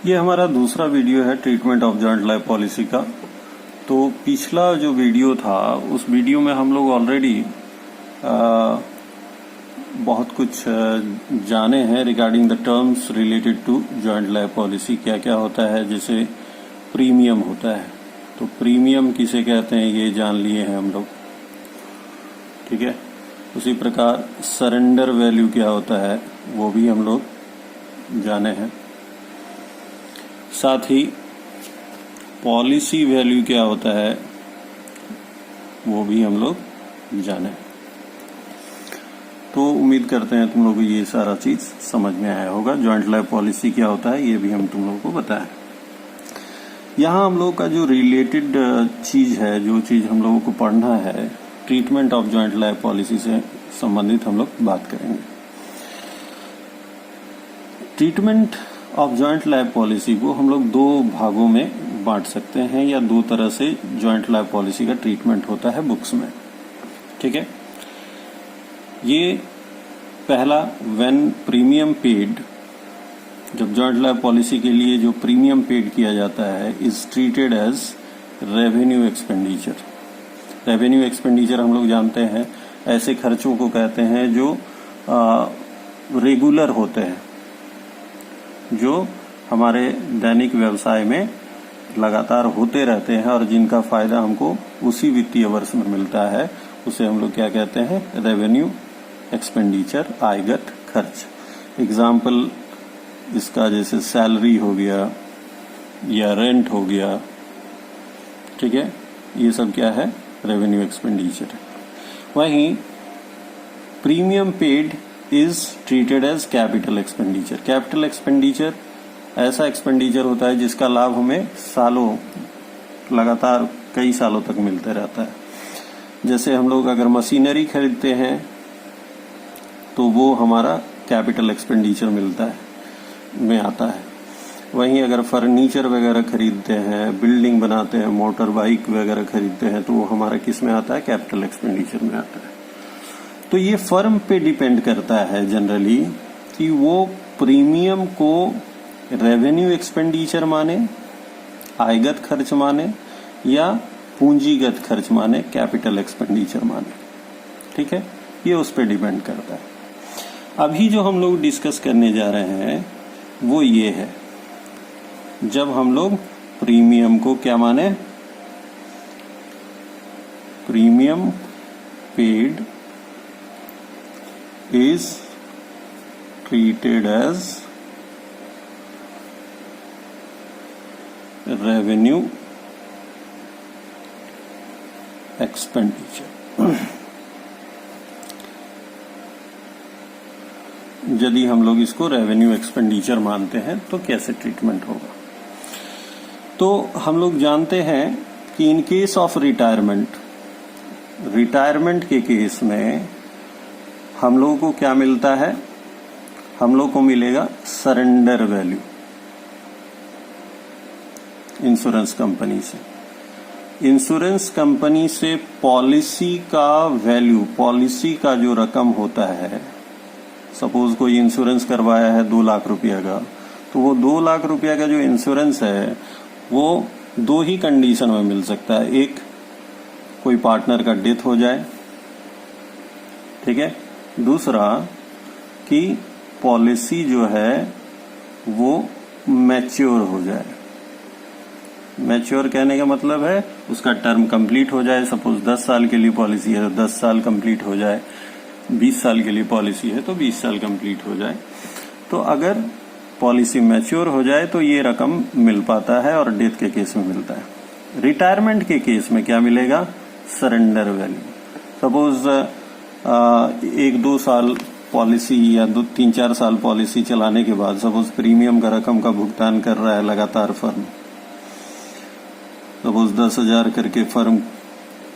ये हमारा दूसरा वीडियो है treatment of joint life policy का। तो पिछला जो वीडियो था उस वीडियो में हम लोग ऑलरेडी बहुत कुछ जाने हैं regarding the terms related to joint life policy. क्या क्या होता है, जैसे प्रीमियम होता है, तो प्रीमियम किसे कहते हैं ये जान लिए हैं हम लोग, ठीक है। उसी प्रकार सरेंडर वैल्यू क्या होता है वो भी हम लोग जाने हैं। साथ ही पॉलिसी वैल्यू क्या होता है वो भी हम लोग जाने। तो उम्मीद करते हैं तुम लोगों को ये सारा चीज समझ में आया होगा। जॉइंट लाइफ पॉलिसी क्या होता है ये भी हम तुम लोगों को बताएं। यहाँ हम लोग का जो रिलेटेड चीज है, जो चीज हम लोगों को पढ़ना है, treatment of joint life policy से संबंधित हम लोग बात करेंगे। Treatment of joint life policy को हम लोग दो भागों में बांट सकते हैं, या दो तरह से जॉइंट लाइफ पॉलिसी का ट्रीटमेंट होता है बुक्स में, ठीक है। ये पहला, व्हेन प्रीमियम पेड, जब जॉइंट लाइफ पॉलिसी के लिए जो प्रीमियम पेड किया जाता है, is treated as revenue expenditure. Revenue expenditure हम लोग जानते हैं ऐसे खर्चों को कहते हैं जो रेगुलर होते हैं, जो हमारे दैनिक व्यवसाय में लगातार होते रहते हैं और जिनका फायदा हमको उसी वित्तीय वर्ष में मिलता है, उसे हम लोग क्या कहते हैं, रेवेन्यू एक्सपेंडिचर, आयगत खर्च। एग्जाम्पल इसका जैसे सैलरी हो गया या रेंट हो गया, ठीक है, ये सब क्या है, रेवेन्यू एक्सपेंडिचर। वहीं premium paid is treated as capital expenditure. Capital expenditure ऐसा एक्सपेंडिचर होता है जिसका लाभ हमें सालों, लगातार कई सालों तक मिलते रहता है। जैसे हम लोग अगर मशीनरी खरीदते हैं तो वो हमारा कैपिटल एक्सपेंडिचर मिलता है, में आता है। वहीं अगर फर्नीचर वगैरह खरीदते हैं, बिल्डिंग बनाते हैं, मोटर बाइक वगैरह खरीदते हैं, तो वो हमारा किस में आता है, कैपिटल एक्सपेंडिचर में आता है। तो ये फर्म पे डिपेंड करता है जनरली कि वो प्रीमियम को रेवेन्यू एक्सपेंडिचर माने, आयगत खर्च माने, या पूंजीगत खर्च माने, कैपिटल एक्सपेंडिचर माने, ठीक है। ये उस पे डिपेंड करता है। अभी जो हम लोग डिस्कस करने जा रहे हैं वो ये है, जब हम लोग प्रीमियम को क्या माने, premium paid is treated as revenue expenditure। यदि हम लोग इसको रेवेन्यू एक्सपेंडिचर मानते हैं तो कैसे ट्रीटमेंट होगा। तो हम लोग जानते हैं कि in case of retirement, retirement के केस में हम लोगों को क्या मिलता है, हम लोग को मिलेगा सरेंडर वैल्यू इंश्योरेंस कंपनी से। इंश्योरेंस कंपनी से पॉलिसी का वैल्यू, पॉलिसी का जो रकम होता है, सपोज कोई इंश्योरेंस करवाया है 2 लाख रुपया का, तो वो 2 लाख रुपया का जो इंश्योरेंस है वो दो ही कंडीशन में मिल सकता है। एक, कोई पार्टनर का डेथ हो जाए, ठीक है। दूसरा कि पॉलिसी जो है वो मैच्योर हो जाए। मैच्योर कहने का मतलब है उसका टर्म कंप्लीट हो जाए। सपोज 10 साल के लिए पॉलिसी है तो 10 साल कंप्लीट हो जाए, 20 साल के लिए पॉलिसी है तो 20 साल कंप्लीट हो जाए। तो अगर पॉलिसी मैच्योर हो जाए तो ये रकम मिल पाता है, और डेथ के केस में मिलता है। रिटायरमेंट के केस में क्या मिलेगा, सरेंडर वैल्यू। सपोज 1-2 साल पॉलिसी या 3-4 साल पॉलिसी चलाने के बाद सपोज प्रीमियम का रकम का भुगतान कर रहा है लगातार फर्म, सपोज 10,000 करके फर्म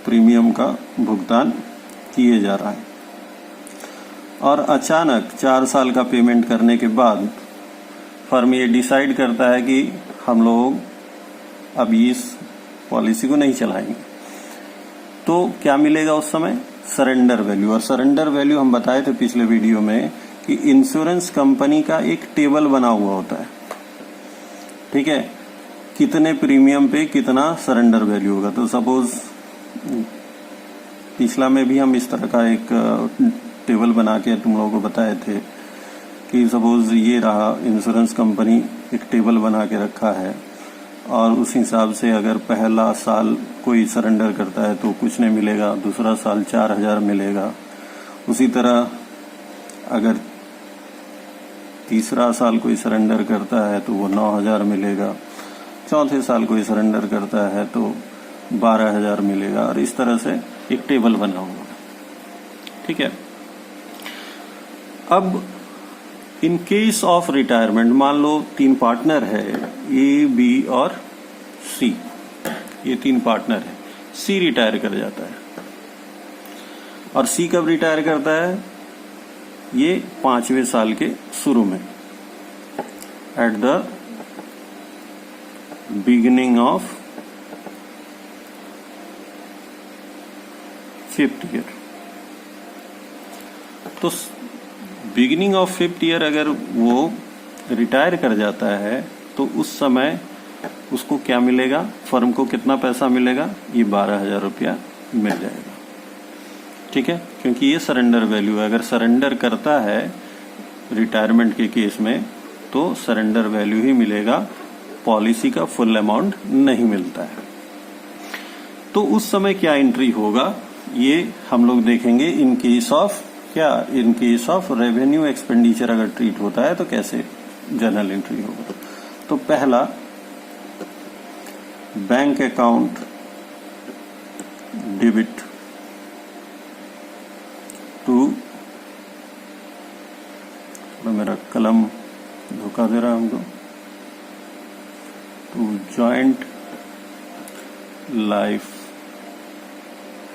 प्रीमियम का भुगतान किए जा रहा है, और अचानक 4 साल का पेमेंट करने के बाद फर्म ये डिसाइड करता है कि हम लोग अब इस पॉलिसी को नहीं चलाएंगे, तो क्या मिलेगा उस समय, सरेंडर वैल्यू। और सरेंडर वैल्यू हम बताए थे पिछले वीडियो में कि इंश्योरेंस कंपनी का एक टेबल बना हुआ होता है। ठीक है, कितने प्रीमियम पे कितना सरेंडर वैल्यू होगा। तो सपोज पिछला में भी हम इस तरह का एक टेबल बना के तुम लोगों को बताए थे कि सपोज ये रहा, इंश्योरेंस कंपनी एक टेबल बना के रखा है और उस हिसाब से अगर पहला साल कोई सरेंडर करता है तो कुछ नहीं मिलेगा, दूसरा साल 4000 मिलेगा। उसी तरह अगर तीसरा साल कोई सरेंडर करता है तो वो 9000 मिलेगा, चौथे साल कोई सरेंडर करता है तो 12000 मिलेगा, और इस तरह से एक टेबल बना हुआ। ठीक है, अब इन केस ऑफ रिटायरमेंट, मान लो 3 पार्टनर है, ए, बी और सी, ये 3 पार्टनर है। सी रिटायर कर जाता है, और सी कब रिटायर करता है? ये 5वें साल के शुरू में, at the beginning of 5th year. तो बिगिनिंग ऑफ 5th ईयर अगर वो रिटायर कर जाता है तो उस समय उसको क्या मिलेगा, फर्म को कितना पैसा मिलेगा? ये 12000 रुपया मिल जाएगा। ठीक है, क्योंकि ये सरेंडर वैल्यू है। अगर सरेंडर करता है रिटायरमेंट के केस में तो सरेंडर वैल्यू ही मिलेगा, पॉलिसी का फुल अमाउंट नहीं मिलता है। तो उस समय क्या एंट्री होगा ये हम लोग देखेंगे। इन केस ऑफ क्या, in case of revenue expenditure अगर ट्रीट होता है तो कैसे जर्नल एंट्री होगा। तो पहला, बैंक अकाउंट डेबिट टू, मेरा कलम धोखा दे रहा है हमको, to joint life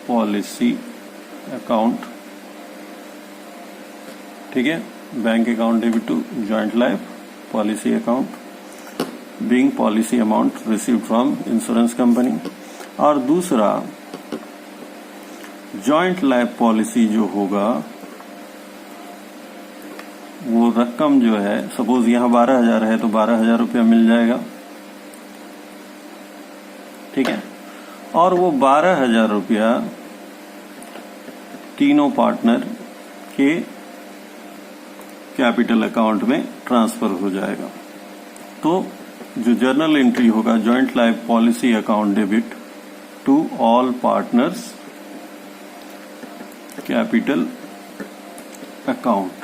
policy account. ठीक है, bank account debit to joint life policy account being policy amount received from insurance company. और दूसरा, जॉइंट लाइफ पॉलिसी जो होगा वो रकम जो है, सपोज यहां 12000 है तो 12000 रुपया मिल जाएगा। ठीक है, और वो 12000 रुपया तीनों पार्टनर के कैपिटल अकाउंट में ट्रांसफर हो जाएगा। तो जो जर्नल एंट्री होगा, joint life policy account debit to all partners capital account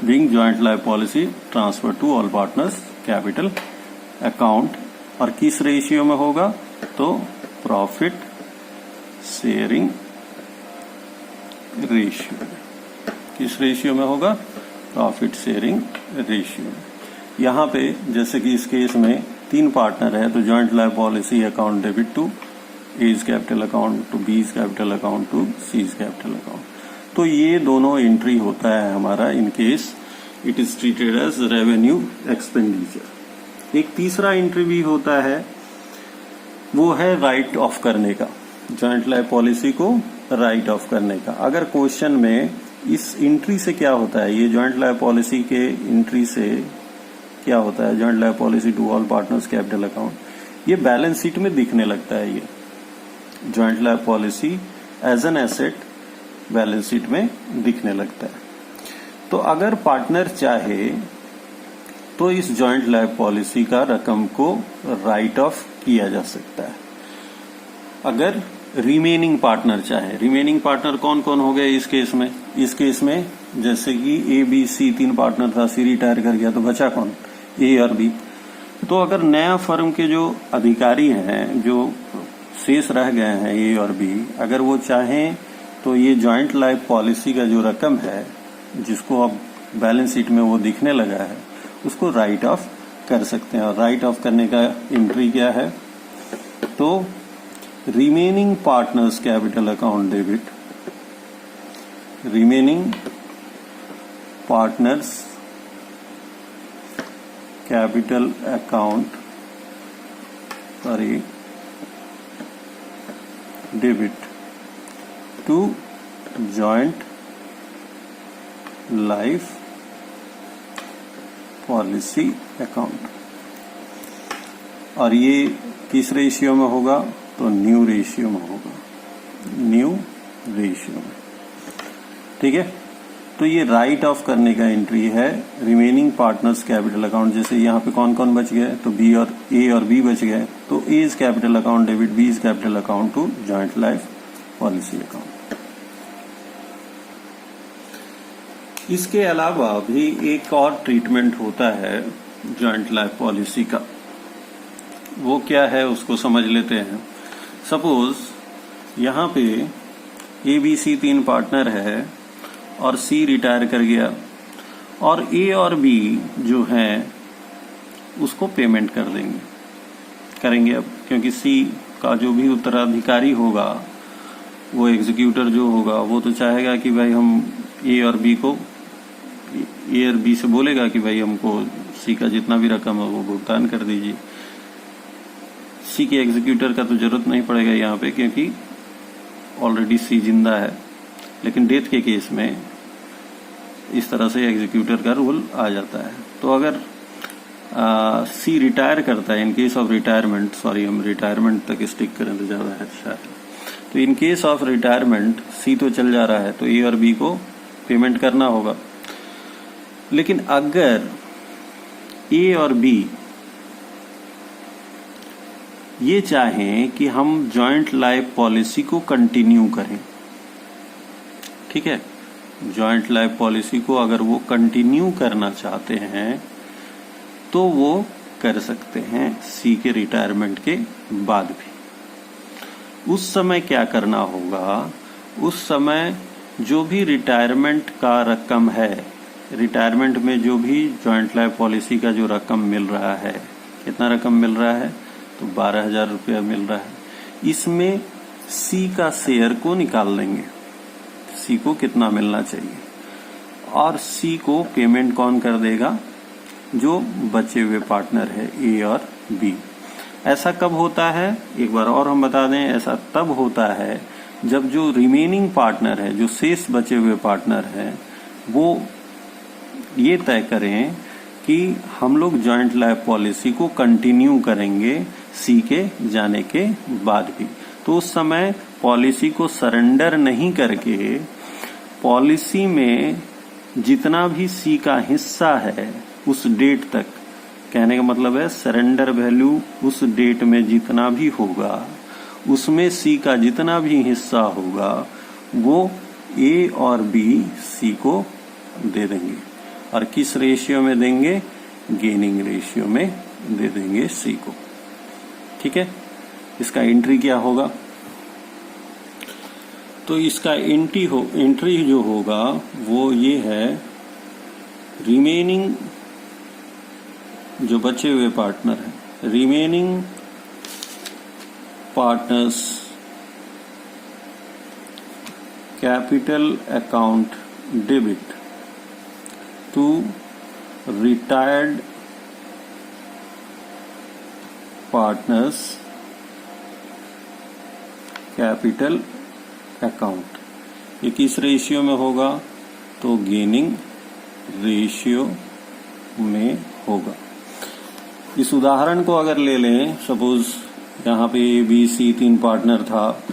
being joint life policy transfer to all partners capital account. और किस रेशियो में होगा? तो प्रॉफिट शेयरिंग रेशियो। किस रेशियो में होगा? Profit sharing ratio. यहां पे जैसे कि इस केस में 3 पार्टनर है तो joint life policy account debit to A's capital account to B's capital account to C's capital account. तो ये दोनों एंट्री होता है हमारा in case it is treated as revenue expenditure. एक तीसरा एंट्री भी होता है, वो है राइट ऑफ करने का, जॉइंट लाइफ पॉलिसी को राइट ऑफ करने का। अगर क्वेश्चन में इस एंट्री से क्या होता है, ये जॉइंट लाइफ पॉलिसी के एंट्री से क्या होता है, joint life policy to all partners capital account, ये बैलेंस शीट में दिखने लगता है। ये joint life policy as an asset balance sheet में दिखने लगता है। तो अगर पार्टनर चाहे तो इस जॉइंट लाइफ पॉलिसी का रकम को राइट ऑफ किया जा सकता है। अगर रिमेनिंग पार्टनर चाहे, रिमेनिंग पार्टनर कौन कौन हो गए इस केस में? इस केस में जैसे कि ए, बी, सी 3 पार्टनर था, सी रिटायर कर गया तो बचा कौन? ए और बी। तो अगर नया फर्म के जो अधिकारी हैं, जो शेष रह गए हैं ए और बी, अगर वो चाहें तो ये जॉइंट लाइफ पॉलिसी का जो रकम है जिसको अब बैलेंस शीट में वो दिखने लगा है उसको राइट ऑफ कर सकते हैं। और राइट ऑफ करने का एंट्री क्या है? तो remaining partners capital account debit, remaining partners capital account sorry debit to joint life policy account. और ये किस रेशियो में होगा, तो न्यू रेशियो में होगा, न्यू रेशियो में। ठीक है, तो ये राइट ऑफ करने का एंट्री है रिमेनिंग पार्टनर्स कैपिटल अकाउंट। जैसे यहाँ पे कौन कौन बच गए, तो बी और ए और बी बच गए, तो A is capital account debit B is capital account to joint life policy account. इसके अलावा भी एक और ट्रीटमेंट होता है जॉइंट लाइफ पॉलिसी का, वो क्या है उसको समझ लेते हैं। सपोज यहाँ पे ए बी सी 3 पार्टनर है और सी रिटायर कर गया, और ए और बी जो हैं उसको पेमेंट करेंगे अब, क्योंकि सी का जो भी उत्तराधिकारी होगा, वो एग्जीक्यूटर जो होगा, वो तो चाहेगा कि भाई हम ए और बी से बोलेगा कि भाई हमको सी का जितना भी रकम है वो भुगतान कर दीजिए। सी के एग्जीक्यूटर का तो जरूरत नहीं पड़ेगा यहाँ पे, क्योंकि ऑलरेडी सी जिंदा है। लेकिन डेथ के केस में इस तरह से एग्जीक्यूटर का रोल आ जाता है। तो अगर सी रिटायर करता है, in case of retirement, sorry हम रिटायरमेंट तक स्टिक करें तो ज्यादा अच्छा है। तो इन केस ऑफ रिटायरमेंट सी तो चल जा रहा है, तो ए और बी को पेमेंट करना होगा। लेकिन अगर ए और बी ये चाहें कि हम जॉइंट लाइफ पॉलिसी को कंटिन्यू करें, ठीक है, जॉइंट लाइफ पॉलिसी को अगर वो कंटिन्यू करना चाहते हैं तो वो कर सकते हैं सी के रिटायरमेंट के बाद भी। उस समय क्या करना होगा, उस समय जो भी रिटायरमेंट का रकम है, रिटायरमेंट में जो भी जॉइंट लाइफ पॉलिसी का जो रकम मिल रहा है, कितना रकम मिल रहा है, तो 12,000 रुपया मिल रहा है। इसमें सी का शेयर को निकाल लेंगे, सी को कितना मिलना चाहिए, और सी को पेमेंट कौन कर देगा, जो बचे हुए पार्टनर है ए और बी। ऐसा कब होता है, एक बार और हम बता दें, ऐसा तब होता है जब जो रिमेनिंग पार्टनर है, जो शेष बचे हुए पार्टनर है, वो ये तय करें कि हम लोग जॉइंट लाइफ पॉलिसी को कंटिन्यू करेंगे सी के जाने के बाद भी। तो उस समय पॉलिसी को सरेंडर नहीं करके, पॉलिसी में जितना भी सी का हिस्सा है उस डेट तक, कहने का मतलब है सरेंडर वैल्यू उस डेट में जितना भी होगा, उसमें सी का जितना भी हिस्सा होगा वो ए और बी सी को दे देंगे। और किस रेशियो में देंगे, गेनिंग रेशियो में दे देंगे सी को। ठीक है, इसका एंट्री क्या होगा, तो इसका एंट्री जो होगा वो ये है, रिमेनिंग जो बचे हुए पार्टनर हैं, remaining partners capital account debit to retired partners capital account. ये किस रेशियो में होगा, तो गेनिंग रेशियो में होगा। इस उदाहरण को अगर ले लें, सपोज यहाँ पे ए बी सी 3 पार्टनर था,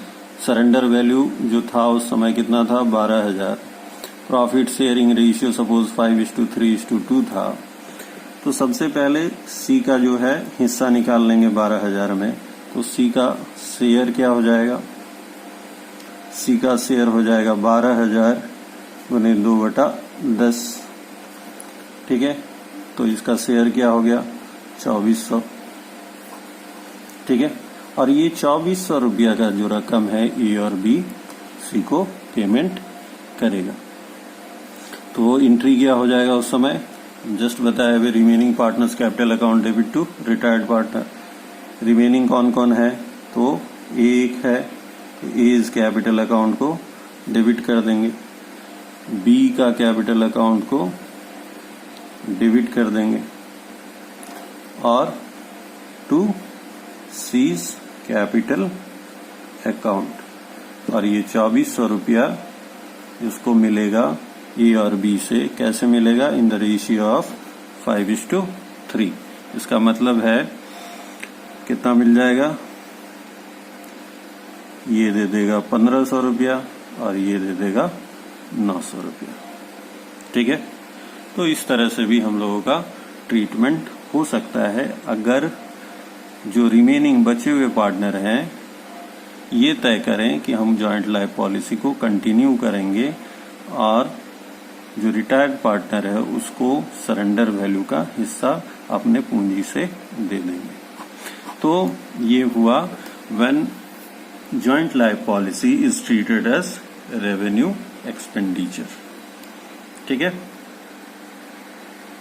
सरेंडर वैल्यू जो था उस समय कितना था, 12,000। प्रॉफिट शेयरिंग रेशियो सपोज 5:3:2 था। तो सबसे पहले सी का जो है हिस्सा निकाल लेंगे 12,000 में, तो सी का शेयर क्या हो जाएगा, सी का शेयर हो जाएगा 12,000 गुने 2/10। ठीक है, तो इसका शेयर क्या हो गया, 2400। ठीक है, और ये 2400 रुपया का जो रकम है ए और बी सी को पेमेंट करेगा। तो एंट्री क्या हो जाएगा उस समय, जस्ट बताया वे remaining partners capital account debit to retired partner. Remaining कौन कौन है, तो एक है, तो ए इज कैपिटल अकाउंट को डेबिट कर देंगे, बी का कैपिटल अकाउंट को डेबिट कर देंगे, और टू सीज कैपिटल अकाउंट। और ये 2400 रुपया इसको मिलेगा ए और बी से, कैसे मिलेगा, इन द रेशियो ऑफ 5:3। इसका मतलब है कितना मिल जाएगा, ये दे देगा 1500 रुपया और ये दे देगा 900 रुपया। ठीक है, तो इस तरह से भी हम लोगों का ट्रीटमेंट हो सकता है अगर जो रिमेनिंग बचे हुए पार्टनर हैं ये तय करें कि हम जॉइंट लाइफ पॉलिसी को कंटिन्यू करेंगे और जो रिटायर्ड पार्टनर है उसको सरेंडर वैल्यू का हिस्सा अपने पूंजी से दे देंगे। तो ये हुआ when joint life policy is treated as revenue expenditure. ठीक है।